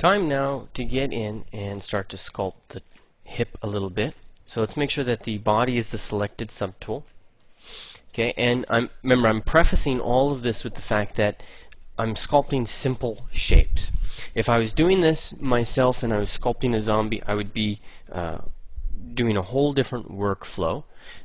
Time now to get in and start to sculpt the hip a little bit. So let's make sure that the body is the selected subtool. Okay, and remember I'm prefacing all of this with the fact that I'm sculpting simple shapes. If I was doing this myself and I was sculpting a zombie, I would be doing a whole different workflow.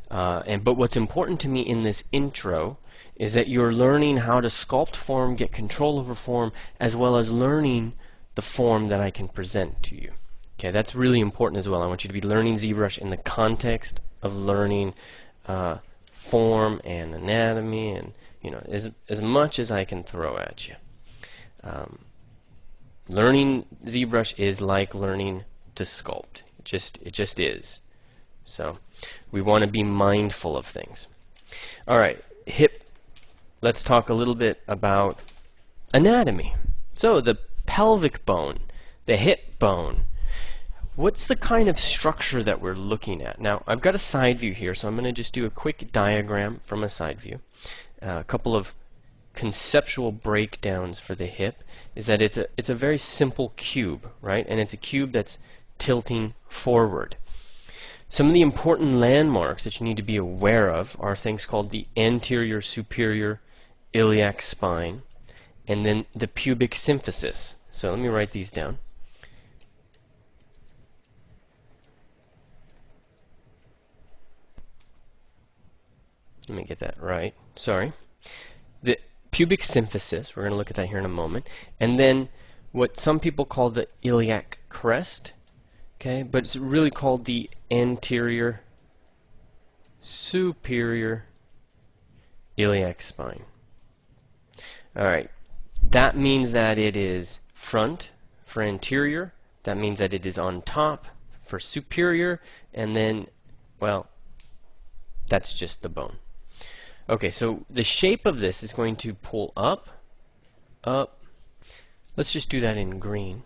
But what's important to me in this intro is that you're learning how to sculpt form, get control over form, as well as learning the form that I can present to you. Okay, that's really important as well. I want you to be learning ZBrush in the context of learning form and anatomy, and as much as I can throw at you. Learning ZBrush is like learning to sculpt. It just is. So we want to be mindful of things. All right, hip. Let's talk a little bit about anatomy. So the pelvic bone, the hip bone. What's the kind of structure that we're looking at? Now, I've got a side view here, so I'm going to just do a quick diagram from a side view. A couple of conceptual breakdowns for the hip is that it's a very simple cube, right? And it's a cube that's tilting forward. Some of the important landmarks that you need to be aware of are things called the anterior superior iliac spine and then the pubic symphysis. So let me write these down. Let me get that right. Sorry. The pubic symphysis, we're going to look at that here in a moment. And then what some people call the iliac crest, okay, but it's really called the anterior superior iliac spine. Alright, that means that it is front for anterior, that means that it is on top for superior, and then, well, that's just the bone. Okay, so the shape of this is going to pull up, up. Let's just do that in green.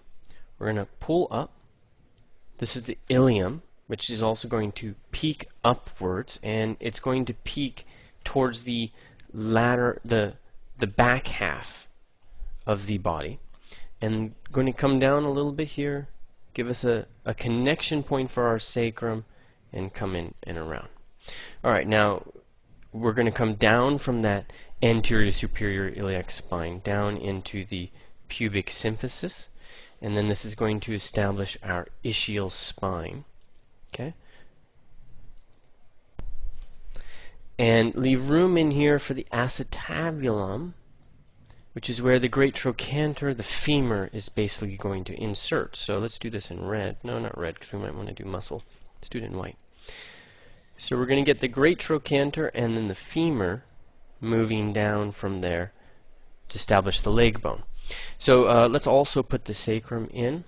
We're going to pull up. This is the ilium, which is also going to peak upwards, and it's going to peak towards the latter, the back half of the body. And going to come down a little bit here, give us a connection point for our sacrum, and come in and around. Alright, now we're going to come down from that anterior superior iliac spine down into the pubic symphysis, and then this is going to establish our ischial spine. Okay? And leave room in here for the acetabulum, which is where the great trochanter, the femur, is basically going to insert. So let's do this in red. No, not red, because we might want to do muscle. Let's do it in white. So we're going to get the great trochanter and then the femur moving down from there to establish the leg bone. So let's also put the sacrum in.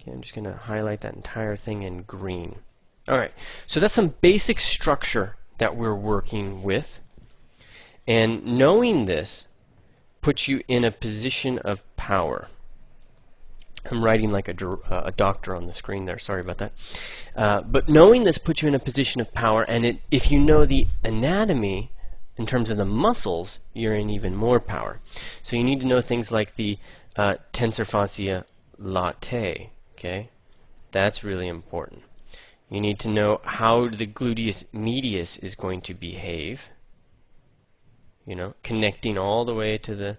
Okay, I'm just going to highlight that entire thing in green. Alright, so that's some basic structure that we're working with. And knowing this puts you in a position of power. I'm writing like a doctor on the screen there, sorry about that. But knowing this puts you in a position of power, and if you know the anatomy in terms of the muscles, you're in even more power. So you need to know things like the tensor fascia latae, okay? That's really important. You need to know how the gluteus medius is going to behave, connecting all the way to the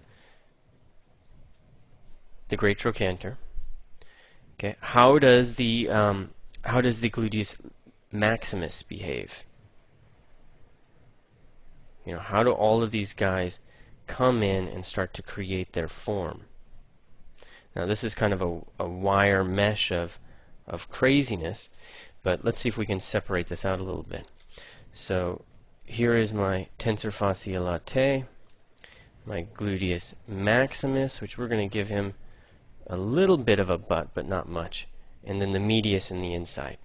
great trochanter. Okay, how does the gluteus maximus behave? How do all of these guys come in and start to create their form? Now this is kind of a wire mesh of craziness, but let's see if we can separate this out a little bit. So here is my tensor fascia latae, my gluteus maximus, which we're going to give him a little bit of a butt, but not much, and then the medius in the inside.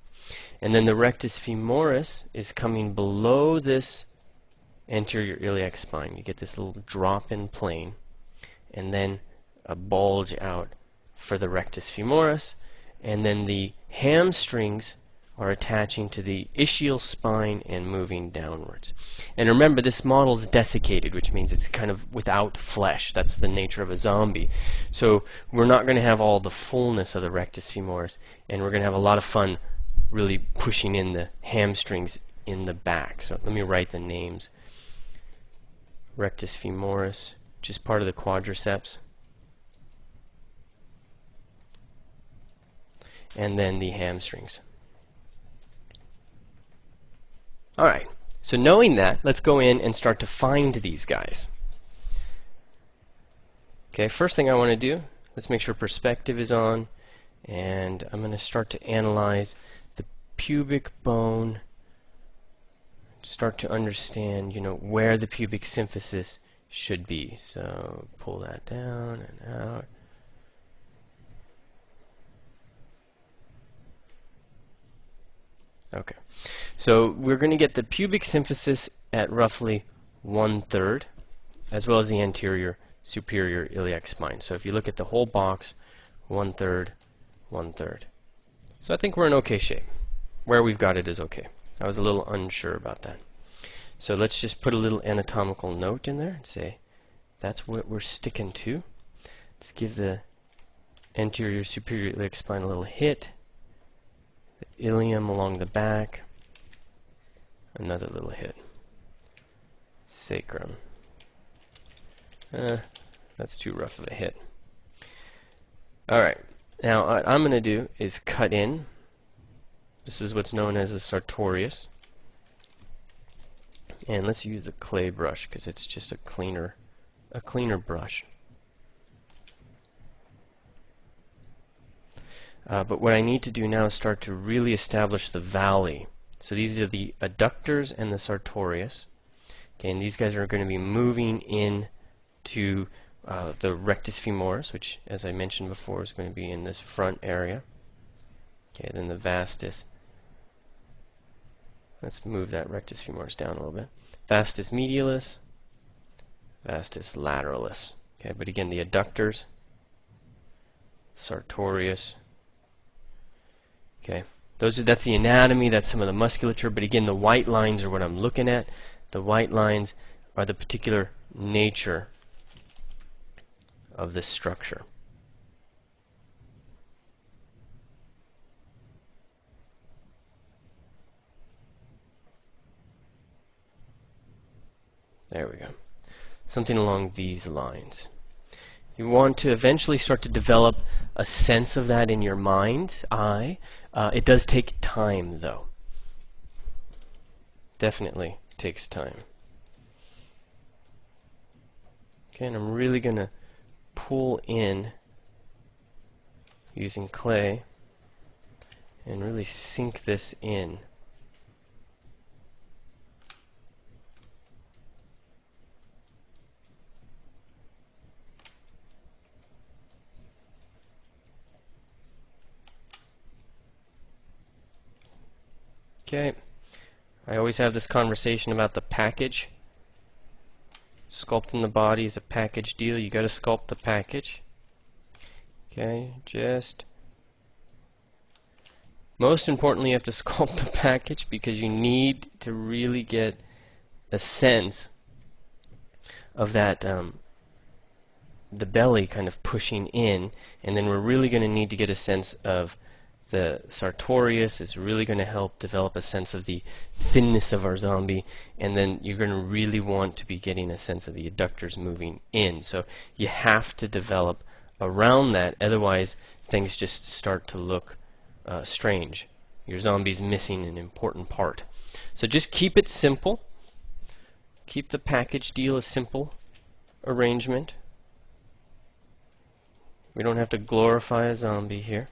And then the rectus femoris is coming below this anterior iliac spine. You get this little drop-in plane, and then a bulge out for the rectus femoris, and then the hamstrings are attaching to the ischial spine and moving downwards. And remember, this model is desiccated, which means it's kind of without flesh. That's the nature of a zombie. So we're not going to have all the fullness of the rectus femoris, and we're going to have a lot of fun really pushing in the hamstrings in the back. So let me write the names. Rectus femoris, which is part of the quadriceps. And then the hamstrings. Alright, so knowing that, let's go in and start to find these guys. Okay, first thing I want to do, let's make sure perspective is on, and I'm going to start to analyze the pubic bone, start to understand, where the pubic symphysis should be. So pull that down and out. Okay, so we're going to get the pubic symphysis at roughly 1/3, as well as the anterior superior iliac spine. So if you look at the whole box, 1/3, 1/3. So I think we're in okay shape. Where we've got it is okay. I was a little unsure about that. So let's just put a little anatomical note in there and say that's what we're sticking to. Let's give the anterior superior iliac spine a little hit. The ilium along the back, another little hit. Sacrum. That's too rough of a hit. Alright, now what I'm going to do is cut in. This is what's known as a sartorius. And let's use the clay brush because it's just a cleaner brush. But what I need to do now is start to really establish the valley. So these are the adductors and the sartorius. Okay, and these guys are going to be moving in to the rectus femoris, which, as I mentioned before, is going to be in this front area. Okay, then the vastus. Let's move that rectus femoris down a little bit. Vastus medialis, vastus lateralis. Okay, but again, the adductors, sartorius. Okay, that's the anatomy, that's some of the musculature, but again, the white lines are what I'm looking at. The white lines are the particular nature of this structure. There we go. Something along these lines. You want to eventually start to develop a sense of that in your mind's eye. It does take time, though. Definitely takes time. Okay, and I'm really going to pull in using clay and really sink this in. Okay, I always have this conversation about the package. Sculpting the body is a package deal. You got to sculpt the package. Okay, most importantly, you have to sculpt the package because you need to really get a sense of that the belly kind of pushing in, and then we're really going to need to get a sense of the sartorius. Is really going to help develop a sense of the thinness of our zombie, and then you're going to really want to be getting a sense of the adductors moving in. So you have to develop around that, otherwise things just start to look strange. Your zombie's missing an important part. So just keep it simple. Keep the package deal a simple arrangement. We don't have to glorify a zombie here.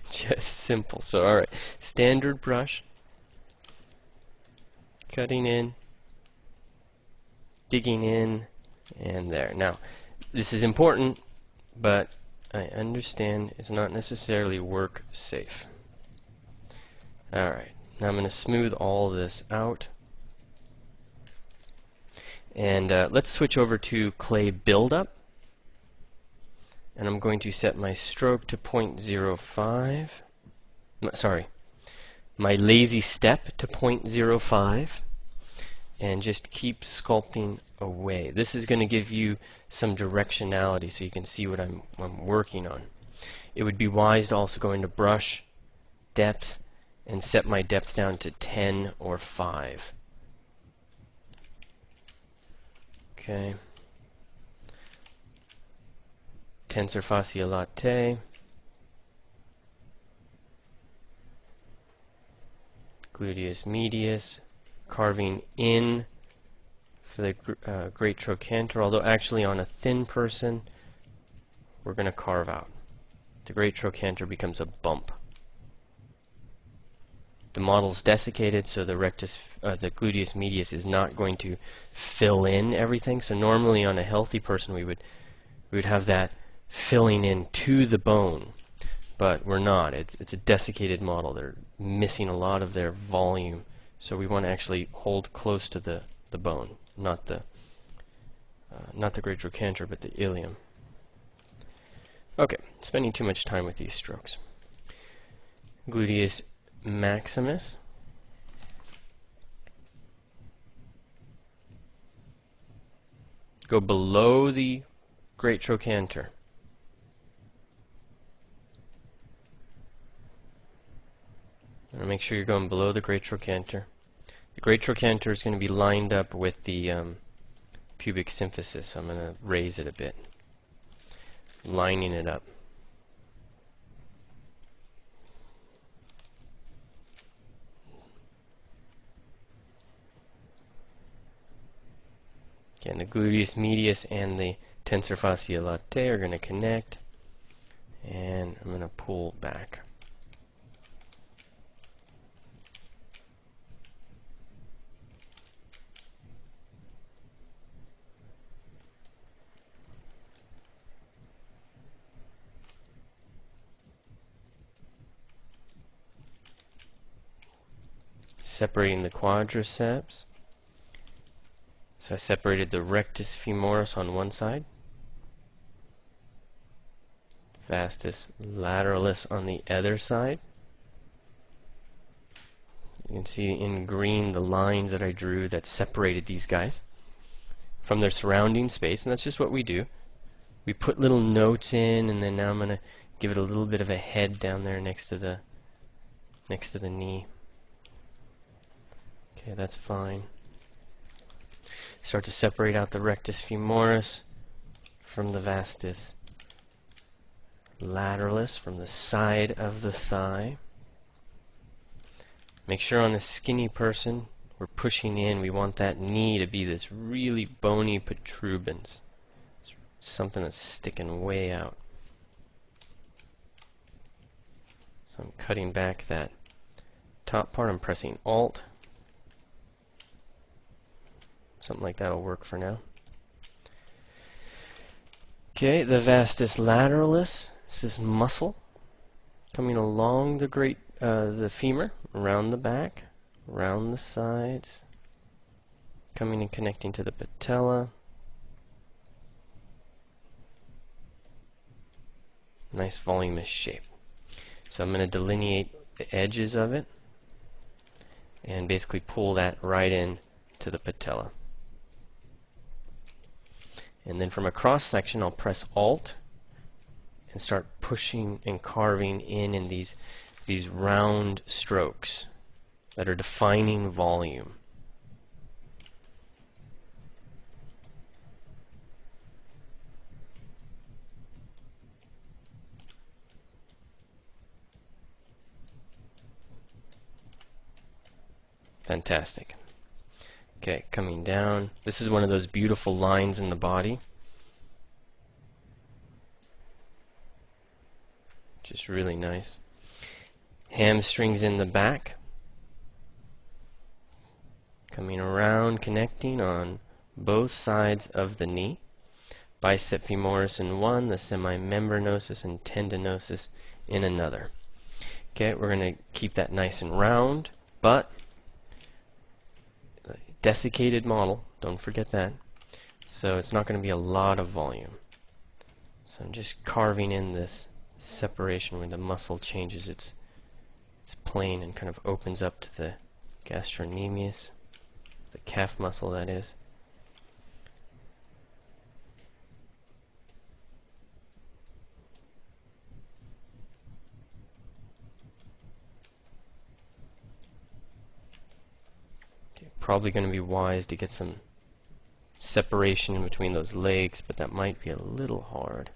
Just simple. So alright, standard brush, cutting in, digging in, and there. Now, this is important, but I understand it's not necessarily work safe. Alright, now I'm going to smooth all this out. And let's switch over to clay buildup. And I'm going to set my stroke to 0.05. my lazy step to 0.05, and just keep sculpting away. This is going to give you some directionality so you can see what I'm working on. It would be wise to also go into brush, depth, and set my depth down to 10 or 5. Okay. Tensor fascia latae. Gluteus medius. Carving in for the great trochanter, although actually on a thin person we're going to carve out. The great trochanter becomes a bump. The model's desiccated, so the gluteus medius is not going to fill in everything. So normally on a healthy person we would have that filling in to the bone, but we're not. It's a desiccated model. They're missing a lot of their volume, so we want to actually hold close to the bone, not the great trochanter, but the ilium. Okay, spending too much time with these strokes. Gluteus maximus. Go below the great trochanter. And make sure you're going below the great trochanter. The great trochanter is going to be lined up with the pubic symphysis. So I'm going to raise it a bit, lining it up. Again, the gluteus medius and the tensor fascia latae are going to connect, and I'm going to pull back. Separating the quadriceps. So I separated the rectus femoris on one side, vastus lateralis on the other side. You can see in green the lines that I drew that separated these guys from their surrounding space, and that's just what we do. We put little notes in, and then now I'm going to give it a little bit of a head down there next to the knee. Okay, that's fine. Start to separate out the rectus femoris from the vastus lateralis, from the side of the thigh. Make sure on a skinny person we're pushing in. We want that knee to be this really bony protuberance, something that's sticking way out. So I'm cutting back that top part. I'm pressing Alt. Something like that will work for now. Okay, the vastus lateralis. This is muscle coming along the femur, around the back, around the sides, coming and connecting to the patella. Nice voluminous shape. So I'm going to delineate the edges of it and basically pull that right in to the patella. And then from a cross section I'll press Alt and start pushing and carving in these round strokes that are defining volume. Fantastic. Okay, coming down. This is one of those beautiful lines in the body. Just really nice. Hamstrings in the back. Coming around, connecting on both sides of the knee. Bicep femoris in one, the semimembranosus and tendinosus in another. Okay, we're going to keep that nice and round, but desiccated model, don't forget that. So it's not going to be a lot of volume. So I'm just carving in this separation where the muscle changes its It's plane and kind of opens up to the gastrocnemius, the calf muscle, that is. Okay, probably going to be wise to get some separation in between those legs, but that might be a little hard.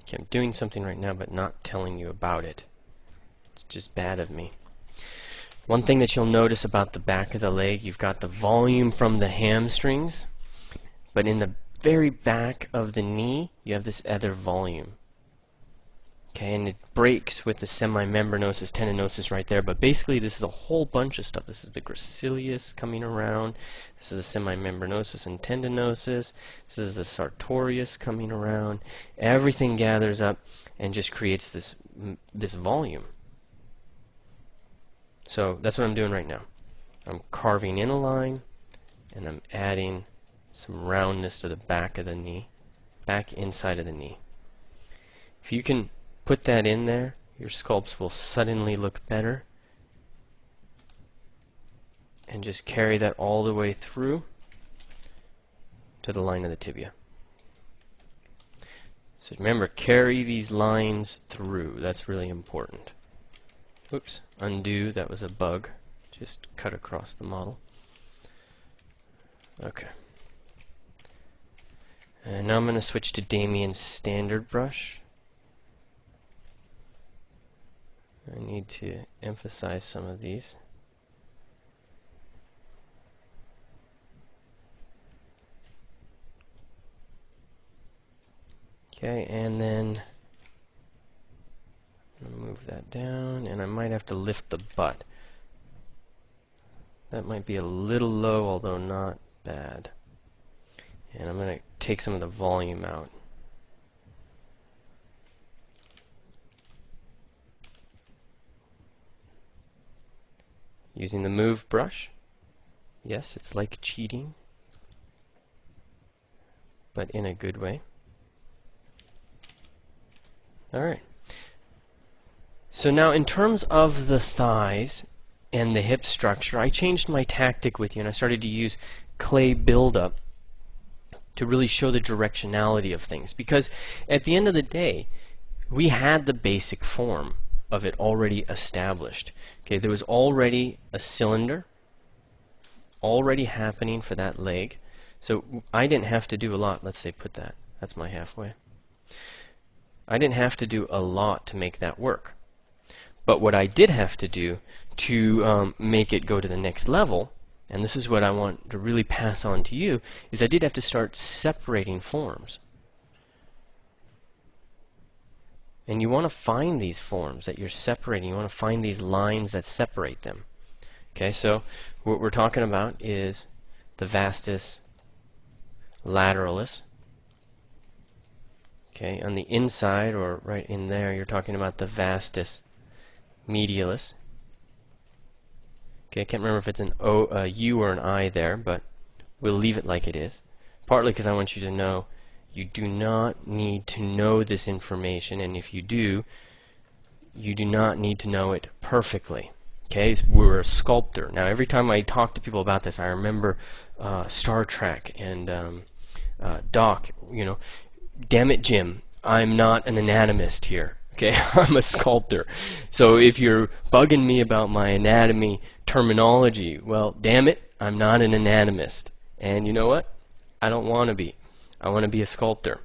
Okay, I'm doing something right now but not telling you about it. It's just bad of me. One thing that you'll notice about the back of the leg, you've got the volume from the hamstrings, but in the very back of the knee, you have this other volume. Okay, and it breaks with the semimembranosus tendinosus right there, but basically this is a whole bunch of stuff. This is the gracilis coming around, this is the semimembranosus and tendinosus, this is the sartorius coming around. Everything gathers up and just creates this volume. So that's what I'm doing right now. I'm carving in a line, and I'm adding some roundness to the back of the knee, back inside of the knee. If you can put that in there, your sculpts will suddenly look better. And just carry that all the way through to the line of the tibia. So remember, carry these lines through. That's really important. Oops, undo, that was a bug. Just cut across the model. Okay. And now I'm going to switch to Damien's standard brush. I need to emphasize some of these. Okay, and then move that down, and I might have to lift the butt. That might be a little low, although not bad. And I'm going to take some of the volume out. Using the move brush. Yes, it's like cheating, but in a good way. Alright. So now in terms of the thighs and the hip structure, I changed my tactic with you, and I started to use clay buildup to really show the directionality of things. Because at the end of the day, we had the basic form of it already established. Okay, there was already a cylinder already happening for that leg. So I didn't have to do a lot. Let's say put that. That's my halfway. I didn't have to do a lot to make that work. But what I did have to do to make it go to the next level, and this is what I want to really pass on to you, is I did have to start separating forms. And you want to find these forms that you're separating. You want to find these lines that separate them. Okay, so what we're talking about is the vastus lateralis. Okay, on the inside, or right in there, you're talking about the vastus medialis. Okay, I can't remember if it's an O, a U or an I there, but we'll leave it like it is. Partly because I want you to know you do not need to know this information, and if you do, you do not need to know it perfectly. Okay, we're a sculptor. Now, every time I talk to people about this, I remember Star Trek and Doc. You know, damn it, Jim, I'm not an anatomist here. Okay, I'm a sculptor. So if you're bugging me about my anatomy terminology, well, damn it, I'm not an anatomist. And you know what? I don't want to be. I want to be a sculptor.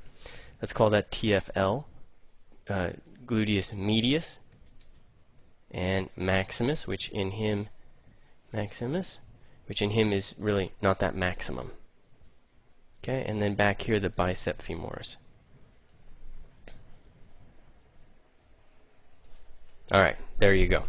Let's call that TFL, gluteus medius, and maximus, which in him is really not that maximum. Okay, and then back here the bicep femoris. Alright, there you go.